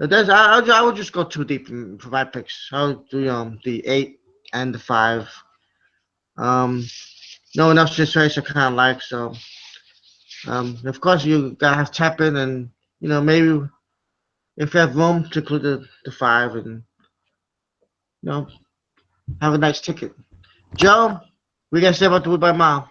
I would just go too deep for my picks. I'll do the 8 and the 5. No one else this race I kind of like, so of course you gotta have Tepin, and maybe if you have room to include the 5, and have a nice ticket. Joe, what you gotta say about the Woodbine Mile?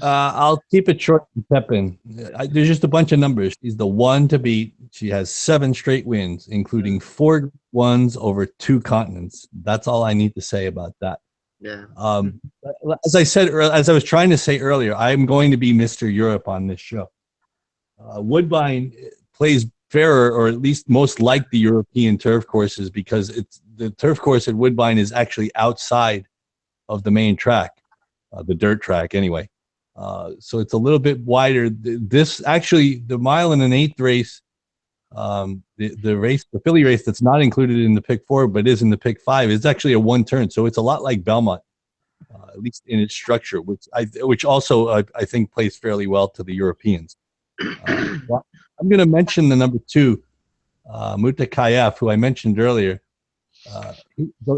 I'll keep it short and Pepin. There's just a bunch of numbers. She's the one to beat. She has 7 straight wins, including 4 ones over 2 continents. That's all I need to say about that. Yeah. As I was trying to say earlier, I'm going to be Mr. Europe on this show. Woodbine plays fairer, or at least most like the European turf courses, because the turf course at Woodbine is actually outside of the main track, the dirt track anyway. So it's a little bit wider. The mile in an 8th race, the filly race that's not included in the pick 4 but is in the pick 5, is actually a 1 turn. So it's a lot like Belmont, at least in its structure, which also I think plays fairly well to the Europeans. I'm going to mention the number 2, Mutakayef, who I mentioned earlier.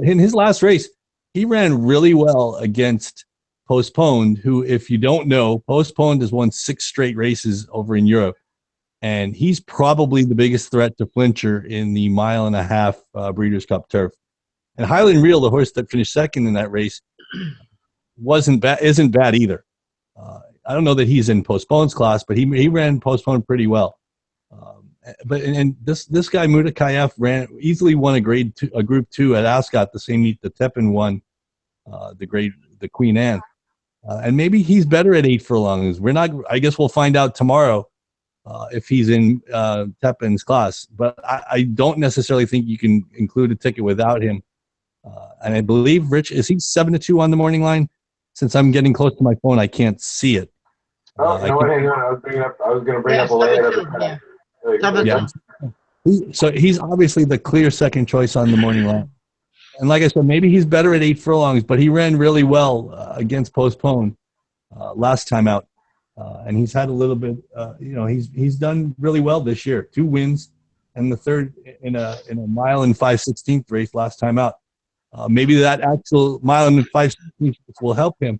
In his last race, he ran really well against Postponed, who, if you don't know, Postponed has won 6 straight races over in Europe, and he's probably the biggest threat to Flincher in the 1.5-mile Breeders' Cup turf. And Highland Reel, the horse that finished second in that race, isn't bad either. I don't know that he's in Postpone's class, but he ran Postponed pretty well. But this guy Mutakayef easily won a Group 2 at Ascot, the same meet that Tepin won, the Queen Anne. And maybe he's better at 8 furlongs. I guess we'll find out tomorrow if he's in Tepin's class. But I don't necessarily think you can include a ticket without him. And I believe, Rich, is he 7-2 on the morning line? Since I'm getting close to my phone, I can't see it. Hang on. I was going to bring up a layout. So he's obviously the clear second choice on the morning line. And like I said, maybe he's better at 8 furlongs, but he ran really well against Postponed last time out. And he's had a little bit, he's done really well this year. 2 wins and the 3rd in a 1 5/16 race last time out. Maybe that actual 1 5/16 will help him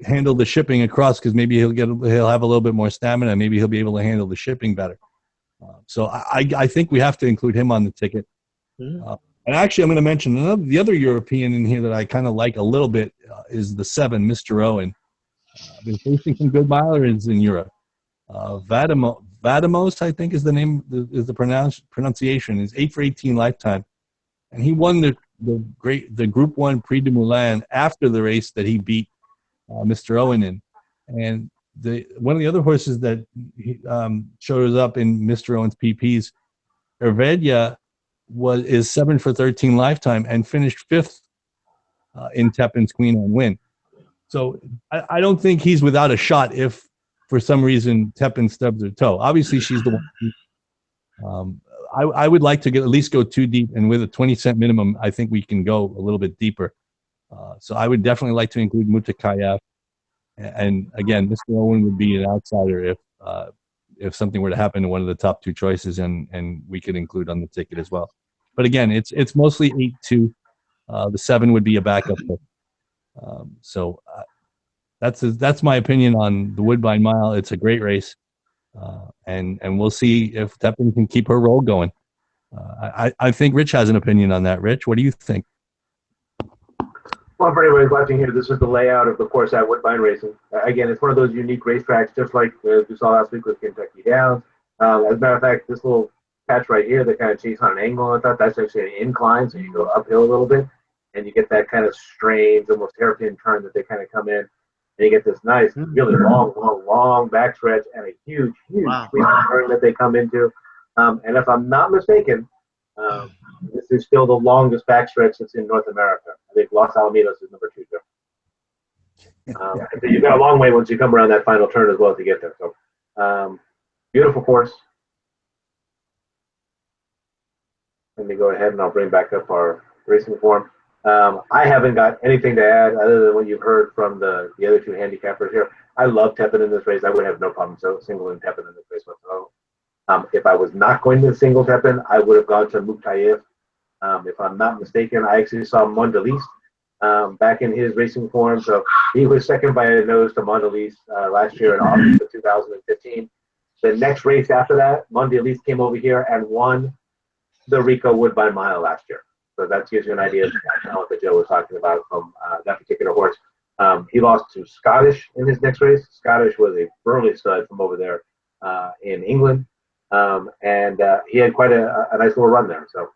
handle the shipping across, because maybe he'll have a little bit more stamina. Maybe he'll be able to handle the shipping better. So I think we have to include him on the ticket. And actually, I'm going to mention the other European in here that I kind of like a little bit is the 7, Mr. Owen. Been facing some good milers in Europe. Vadamos, I think is the name, is the pronunciation. Is 8 for 18 lifetime, and he won the Group 1 Prix du Moulin after the race that he beat Mr. Owen in, and one of the other horses that shows up in Mr. Owen's PPs, Hervedia, is 7 for 13 lifetime and finished 5th in Tepin's Queen Anne win. So I don't think he's without a shot if for some reason Tepin stubs her toe. Obviously, she's the one. I would like to at least go 2 deep, and with a 20-cent minimum, I think we can go a little bit deeper. So I would definitely like to include Mutakayev. And again, Mr. Owen would be an outsider if something were to happen to one of the top 2 choices, and we could include on the ticket as well. But again, it's mostly 8-2. The 7 would be a backup pick. So that's my opinion on the Woodbine Mile. It's a great race, and we'll see if Tepin can keep her roll going. I think Rich has an opinion on that. Rich, what do you think? Well, for anybody watching here, this is the layout of the course at Woodbine Racing. Again, it's one of those unique racetracks, just like we saw last week with Kentucky Downs. As a matter of fact, this little patch right here that kind of changes on an angle, I thought that's actually an incline, so you go uphill a little bit, and you get that kind of strange, almost hairpin turn that they kind of come in, and you get this nice, really long backstretch and a huge sweep turn that they come into. And if I'm not mistaken, this is still the longest backstretch that's in North America. I think Los Alamitos is number 2, Joe. So you've got a long way once you come around that final turn as well to get there. So beautiful course. Let me go ahead and I'll bring back up our racing form. I haven't got anything to add other than what you've heard from the other 2 handicappers here. I love Tepin in this race. I would have no problem singling Tepin in this race whatsoever. If I was not going to single Tepin, I would have gone to Mukhtayev. If I'm not mistaken, I actually saw Mondelez back in his racing form. So he was second by a nose to Mondelez last year in August of 2015. The next race after that, Mondelez came over here and won the Rico Woodbine Mile last year. So that gives you an idea of the talent that Joe was talking about from that particular horse. He lost to Scottish in his next race. Scottish was a burly stud from over there in England. And he had quite a nice little run there. So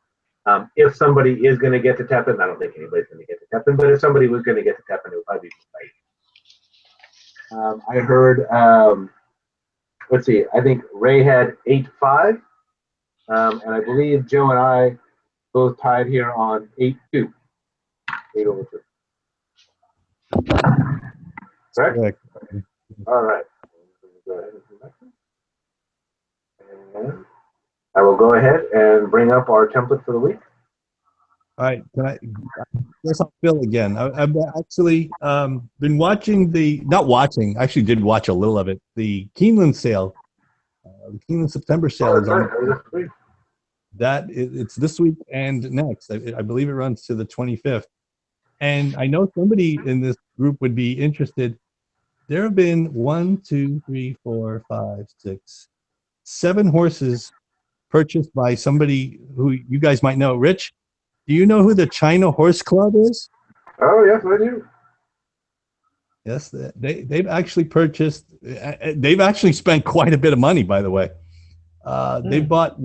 if somebody is going to get to Tepin, I don't think anybody's going to get to Tepin, but if somebody was going to get to Tepin, it would probably be Mukhtayev. I heard, let's see, I think Ray had 8-5, and I believe Joe and I both tied here on 8-2. 8-2. Correct? All right. Go ahead and come back. And I will go ahead and bring up our template for the week. All right. I guess I'll fill again. I've actually been watching actually did watch a little of it, the Keeneland sale. The Keeneland September sale is on. It's this week and next. I believe it runs to the 25th. And I know somebody in this group would be interested. There have been 7 horses purchased by somebody who you guys might know. Rich, do you know who the China Horse Club is? Oh, yes, I do. Yes, they've actually purchased. They've actually spent quite a bit of money, by the way. They bought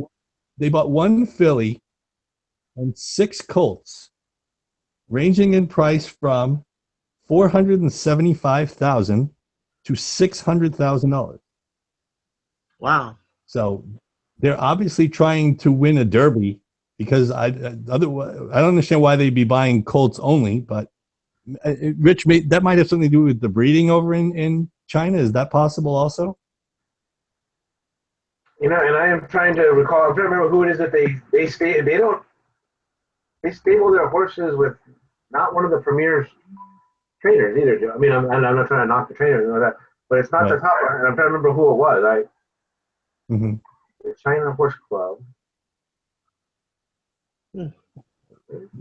1 filly and 6 colts, ranging in price from $475,000 to $600,000. Wow. So they're obviously trying to win a Derby, because I don't understand why they'd be buying colts only. But Rich, that might have something to do with the breeding over in China. Is that possible also? You know, and I am trying to recall. I'm trying to remember who it is that they stable their horses with not one of the premier trainers either. I mean, I'm not trying to knock the trainers and all that, but it's not the top one. And I'm trying to remember who it was. The China Horse Club.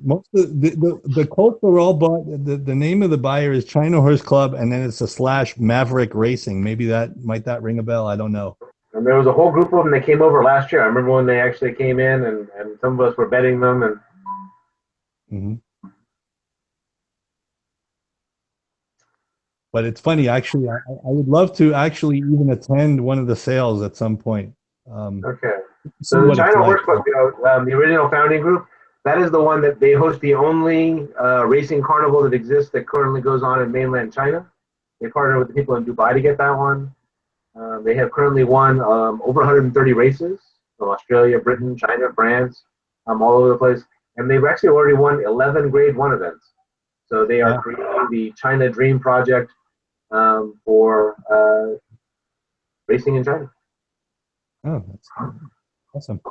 Most of the colts are all bought. The name of the buyer is China Horse Club, and then it's a / Maverick Racing. Maybe that ring a bell. I don't know. And there was a whole group of them that came over last year. I remember when they actually came in, and some of us were betting them. And But it's funny, actually. I would love to actually even attend one of the sales at some point. Okay. See So the what it's China like. Horse Club, the original founding group, that is the one that they host the only racing carnival that exists that currently goes on in mainland China. They partner with the people in Dubai to get that one. They have currently won over 130 races from Australia, Britain, China, France, all over the place. And they've actually already won 11 Grade 1 events. So they are creating the China Dream Project for racing in China. Oh, that's awesome.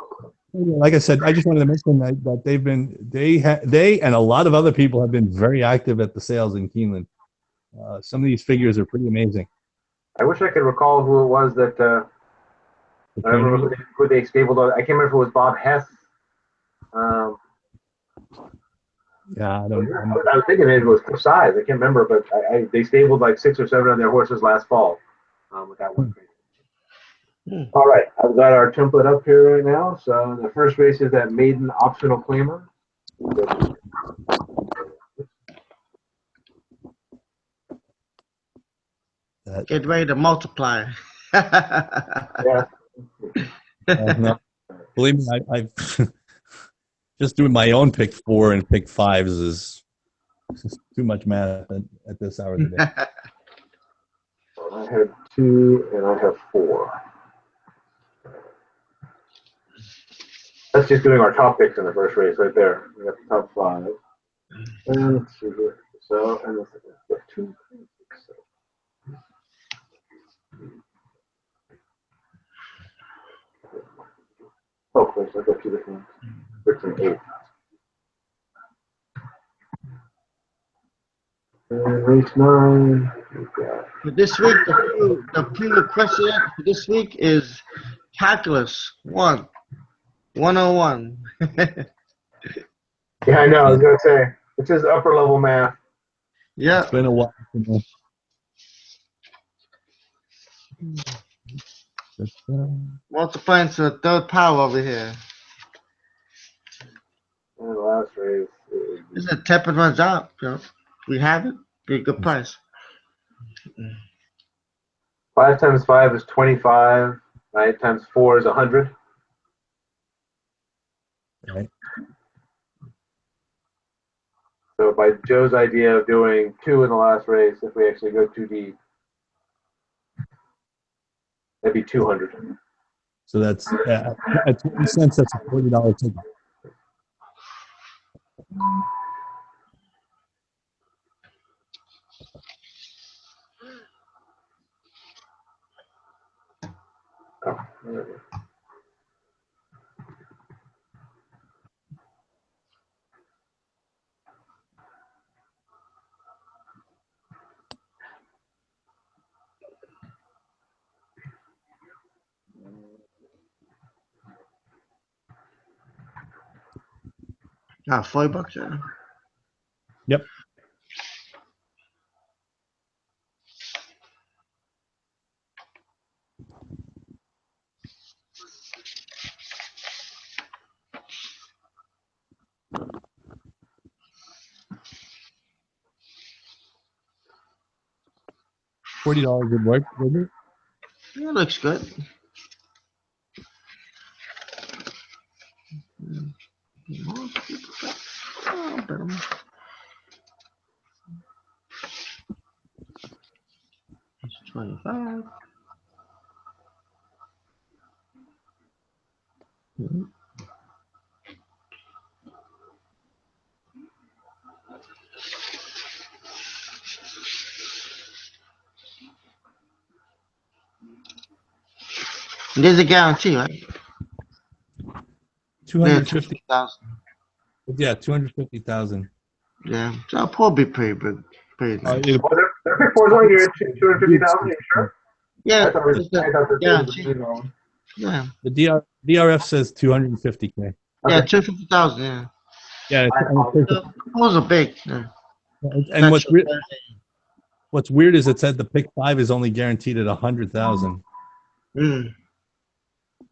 Like I said, I just wanted to mention that they and a lot of other people have been very active at the sales in Keeneland. Some of these figures are pretty amazing. I wish I could recall who it was that I don't remember who they stabled on. I can't remember if it was Bob Hess. Yeah, I don't. I was thinking it was size. I can't remember, but they stabled like 6 or 7 of their horses last fall with that one. All right, I've got our template up here right now. So the first race is that maiden optional claimer. Get ready to multiply. Yeah. No, believe me, I've just doing my own pick 4 and pick 5s is too much math at this hour of the day. I have 2 and I have 4. That's just doing our top picks in the first race right there. We got the top 5. And let's see here. So, and let's see, 2. Oh, of course, I've got 2 different ones. 6 and 8. And race 9. For this week, the prerequisite for this week is calculus 101. Yeah, I know. I was gonna say it's just upper level math. Yeah. It's been a while. Multiplying to the 3rd power over here. And the last race This is a tepid runs out. You know, we have it. Be a good price. 5 times 5 is 25. Right, times 4 is 100. Right. So by Joe's idea of doing 2 in the last race, if we actually go 2 deep, that'd be 200. So that's at 20 cents. That's a $40 ticket. Oh, there we go. $40, yeah. Yep. $40 would work, wouldn't it? Yeah, looks good. Oh, better. 25. There's a guarantee, right? 250,000. Yeah, 250,000. Yeah, so I'll probably be pretty big. Pretty nice. Their pick 4 is only here at 250,000. You sure? Yeah, I thought yeah. The DRF says 250K. Okay. Yeah, 250,000. Yeah. Yeah, Those are big. Yeah. And what's weird is it said the pick 5 is only guaranteed at 100,000.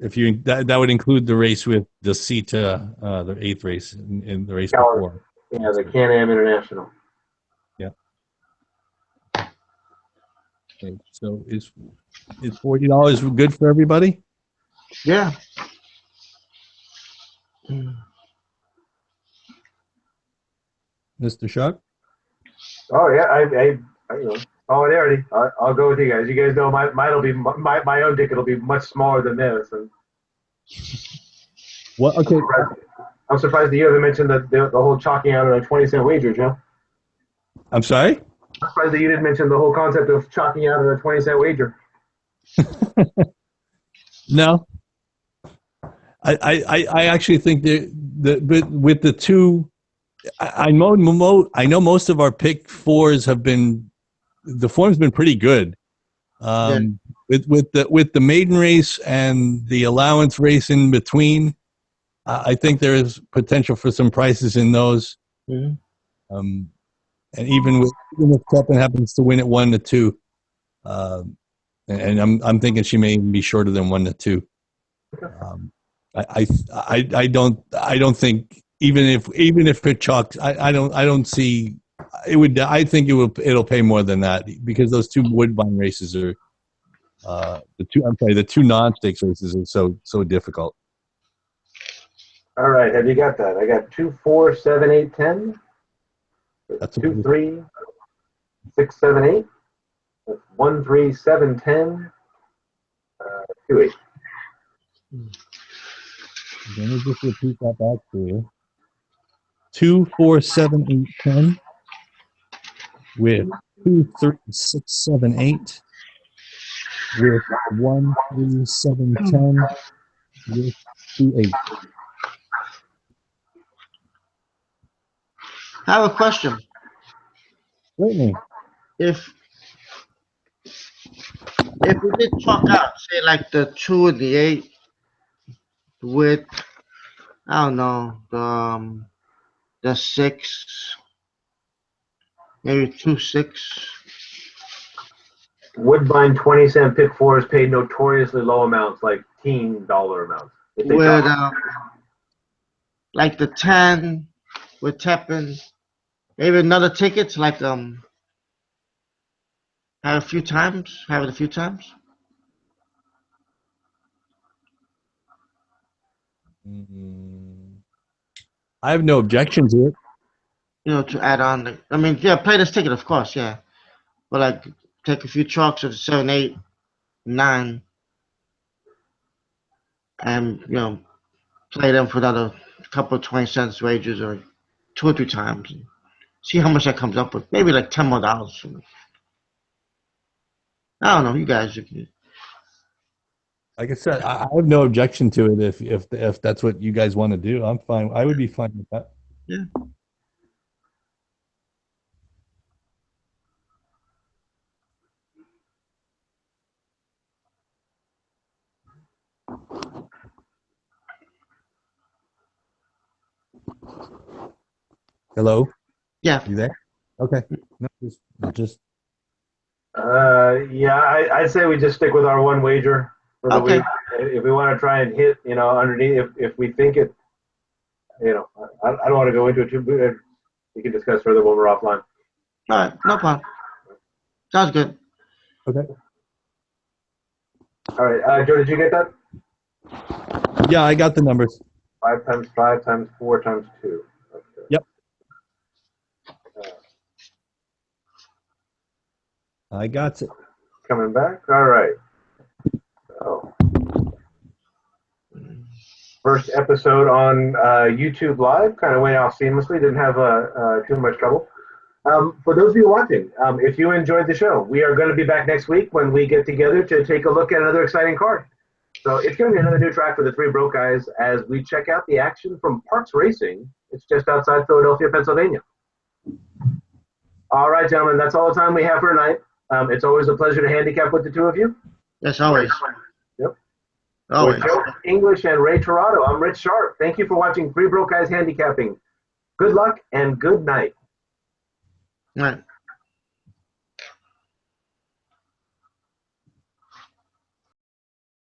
If you that would include the race with the CETA, the 8th race in the race before. Yeah, the Can-Am International. Yeah. Okay, so is $40 good for everybody? Yeah. Mr. Sharp? Oh yeah, I solidarity. I'll go with you guys. You guys know mine'll be my own ticket will be much smaller than this. And What? Okay. I'm surprised that you haven't mentioned the whole chalking out of a 20-cent wager, Joe. I'm sorry? I'm surprised that you didn't mention the whole concept of chalking out of a 20-cent wager. No. I actually think with the two, I know most of our pick fours have been, the form's been pretty good. With the maiden race and the allowance race in between, I think there is potential for some prices in those. Mm-hmm. And even if Teppan happens to win at 1-2, and I'm thinking she may be shorter than 1-2. I don't think even if it chalks, I don't see it would. I think it'll pay more than that because those two Woodbine races are the two non-stakes races are so difficult. All right, have you got that? I got 2, 4, 7, 8, 10. That's 2, 3, 6, 7, 8. 1, 3, 7, 10. 2, 8. Let me just repeat that back to you. 2, 4, 7, 8, 10. With 2, 3, 6, 7, 8. With 1, 3, 7, 10. With 2, 8. I have a question. Certainly. If we did chalk out, say like the 2 and the 8 with, I don't know, the 6, maybe 2, 6. Woodbine 20-cent pick fours paid notoriously low amounts, like $10 amounts. With like the 10 with Teppan, maybe another ticket to like have it a few times. I have no objection to it. You know, to add on. I mean, yeah, play this ticket, of course, yeah. But like, take a few chalks of 7, 8, 9, and play them for another couple of 20-cent wagers or 2 or 3 times. And see how much that comes up with. Maybe like $10 more. I don't know, you guys. Like I said, I have no objection to it if that's what you guys want to do. I'm fine. I would be fine with that. Yeah. Hello? Yeah. You there? Okay. No, just Yeah, I'd say we just stick with our one wager for the week. If we want to try and hit, underneath, if we think it, I don't want to go into it too much. We can discuss further when we're offline. All right, no problem. Sounds good. okay. All right, Joe, did you get that? Yeah, I got the numbers. 5 times 5 times 4 times 2. Okay. Yep. I got it. Coming back. All right. So, first episode on YouTube Live, kind of went off seamlessly. Didn't have too much trouble. For those of you watching, if you enjoyed the show, we are going to be back next week when we get together to take a look at another exciting card. So it's going to be another new track for the Three Broke Guys as we check out the action from Parks Racing. It's just outside Philadelphia, Pennsylvania. All right, gentlemen, that's all the time we have for tonight. It's always a pleasure to handicap with the two of you. Yes, always. Yep. Always. With Joe English and Ray Torado, I'm Rich Sharp. Thank you for watching Three Broke Guys Handicapping. Good luck and good night. All right.